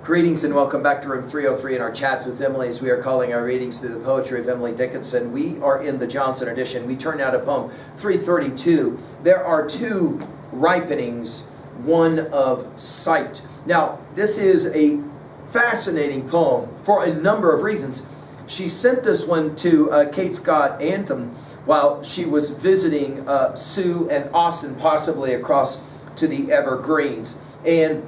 Greetings and welcome back to room 303 in our chats with Emily, as we are calling our readings through the poetry of Emily Dickinson. We are in the Johnson edition. We turn now to poem 332. There are two ripenings, one of sight. Now, this is a fascinating poem for a number of reasons. She sent this one to Kate Scott Anthem while she was visiting Sue and Austin, possibly across to the Evergreens. And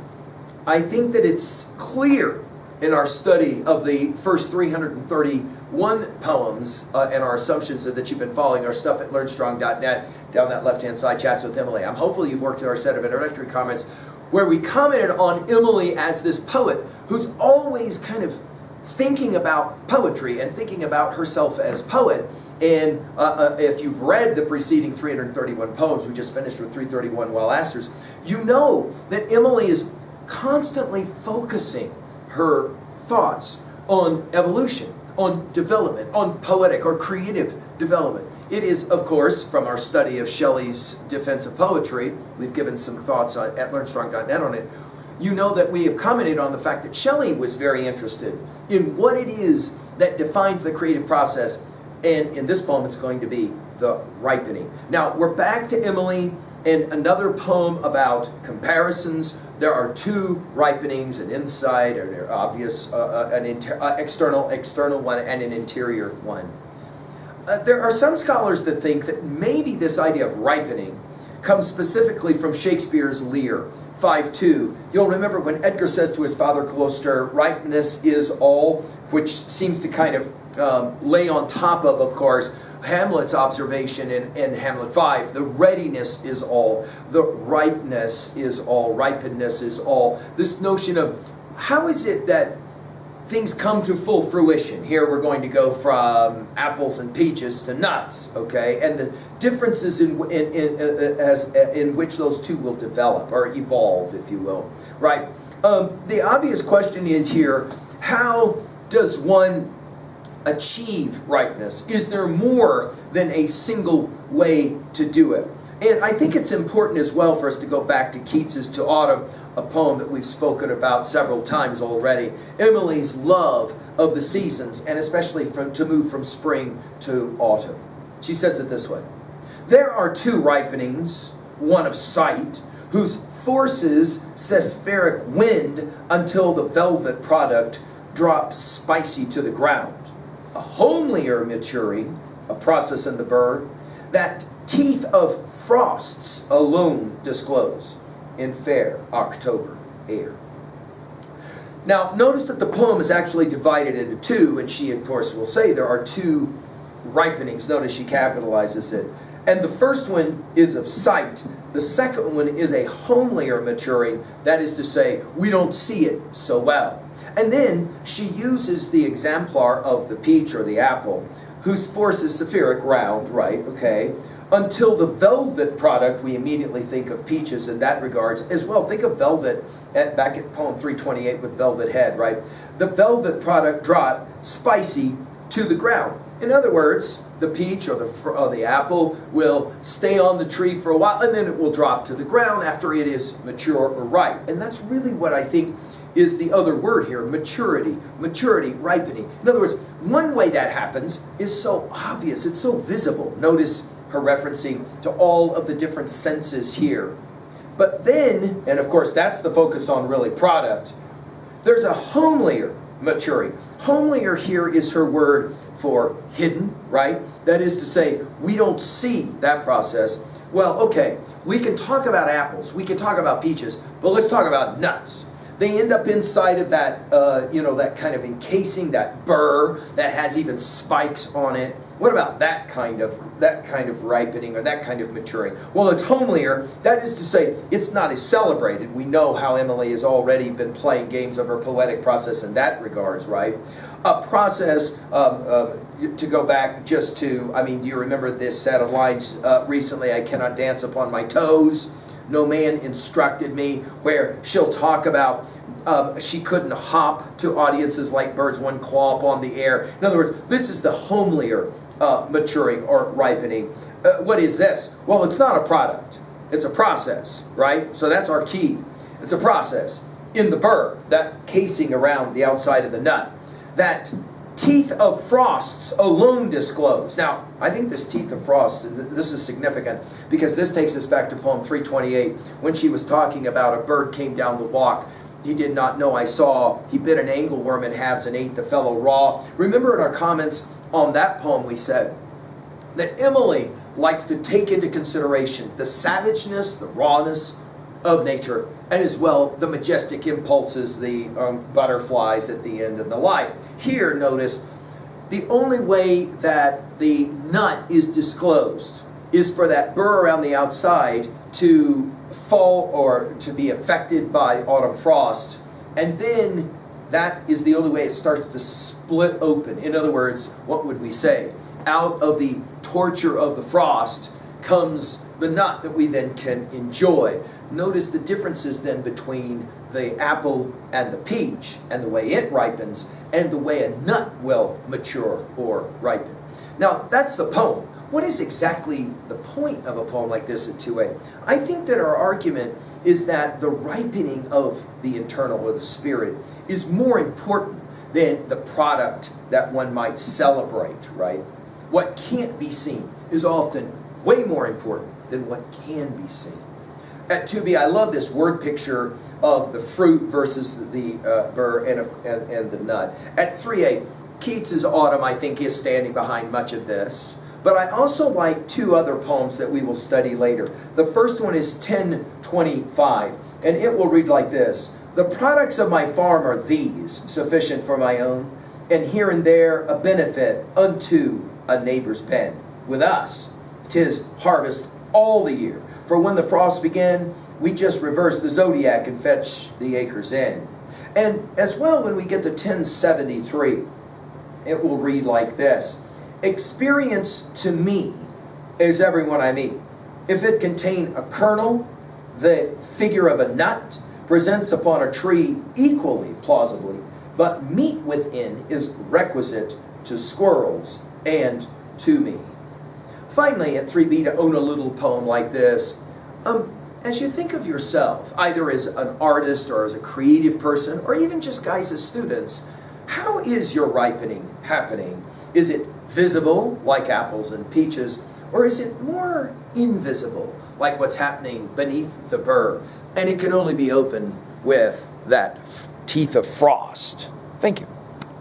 I think that it's clear in our study of the first 331 poems and our assumptions that you've been following our stuff at learnstrong.net down that left-hand side, Chats with Emily. I'm hopeful you've worked at our set of introductory comments where we commented on Emily as this poet who's always kind of thinking about poetry and thinking about herself as poet. And if you've read the preceding 331 poems, we just finished with 331 Well Asters, you know that Emily is constantly focusing her thoughts on evolution, on development, on poetic or creative development. It is, of course, from our study of Shelley's Defense of Poetry, we've given some thoughts at learnstrong.net on it. You know that we have commented on the fact that Shelley was very interested in what it is that defines the creative process, and in this poem it's going to be the ripening. Now, we're back to Emily and another poem about comparisons. There are two ripenings, an inside, or an obvious, an external one, and an interior one. There are some scholars that think that maybe this idea of ripening comes specifically from Shakespeare's Lear, 5:2. You'll remember when Edgar says to his father Gloucester, ripeness is all, which seems to kind of lay on top of course, Hamlet's observation in Hamlet 5, the readiness is all, the ripeness is all, ripeness is all. This notion of how is it that things come to full fruition? Here we're going to go from apples and peaches to nuts, okay? And the differences in which those two will develop or evolve, if you will, right? The obvious question is here, how does one achieve ripeness? Is there more than a single way to do it? And I think it's important as well for us to go back to Keats's To Autumn, a poem that we've spoken about several times already. Emily's love of the seasons, and especially to move from spring to autumn. She says it this way: there are two ripenings, one of sight, whose forces sespheric wind until the velvet product drops spicy to the ground. A homelier maturing, a process in the burr, that teeth of frosts alone disclose in fair October air. Now, notice that the poem is actually divided into two, and she, of course, will say there are two ripenings. Notice she capitalizes it. And the first one is of sight. The second one is a homelier maturing, that is to say, we don't see it so well. And then she uses the exemplar of the peach or the apple, whose force is spheric, round, right, okay, until the velvet product, we immediately think of peaches in that regards as well. Think of velvet back at poem 328 with velvet head, right? The velvet product drop spicy to the ground. In other words, the peach or the apple will stay on the tree for a while, and then it will drop to the ground after it is mature or ripe. And that's really what I think is the other word here, maturity, ripening. In other words, one way that happens is so obvious, it's so visible. Notice her referencing to all of the different senses here. But then, and of course that's the focus on really product, there's a homelier maturing. Homelier here is her word for hidden, right? That is to say, we don't see that process. Well, okay, we can talk about apples, we can talk about peaches, but let's talk about nuts. They end up inside of that, that kind of encasing, that burr that has even spikes on it. What about that kind of ripening or that kind of maturing? Well, it's homelier. That is to say, it's not as celebrated. We know how Emily has already been playing games of her poetic process in that regards, right? A process, to go back just to, do you remember this set of lines recently, I cannot dance upon my toes. No man instructed me, where she'll talk about she couldn't hop to audiences like birds, one claw upon the air. In other words, this is the homelier maturing or ripening. What is this? Well, it's not a product. It's a process, right? So that's our key. It's a process. in the burr, that casing around the outside of the nut. That teeth of frosts alone disclosed. Now, I think this teeth of frost, this is significant because this takes us back to poem 328 when she was talking about a bird came down the walk. He did not know I saw. He bit an angleworm in halves and ate the fellow raw. Remember in our comments on that poem we said that Emily likes to take into consideration the savageness, the rawness of nature, and as well the majestic impulses, the butterflies at the end and the light. Here, notice, the only way that the nut is disclosed is for that burr around the outside to fall or to be affected by autumn frost, and then that is the only way it starts to split open. In other words, what would we say? Out of the torture of the frost comes the nut that we then can enjoy. Notice the differences then between the apple and the peach and the way it ripens and the way a nut will mature or ripen. Now, that's the poem. What is exactly the point of a poem like this at 2a? I think that our argument is that the ripening of the internal or the spirit is more important than the product that one might celebrate, right? What can't be seen is often way more important than what can be seen. At 2b, I love this word picture of the fruit versus the burr and the nut. At 3a, Keats's Autumn, I think, is standing behind much of this. But I also like two other poems that we will study later. The first one is 1025, and it will read like this. The products of my farm are these, sufficient for my own, and here and there a benefit unto a neighbor's pen. With us, 'tis harvest all the year. For when the frosts begin, we just reverse the zodiac and fetch the acres in. And as well, when we get to 1073, it will read like this. Experience to me is everyone I meet. If it contain a kernel, the figure of a nut presents upon a tree equally plausibly, but meat within is requisite to squirrels and to me. Finally, at 3b, to own a little poem like this, as you think of yourself, either as an artist or as a creative person, or even just guys as students, how is your ripening happening? Is it visible, like apples and peaches, or is it more invisible, like what's happening beneath the burr? And it can only be opened with that teeth of frost. Thank you.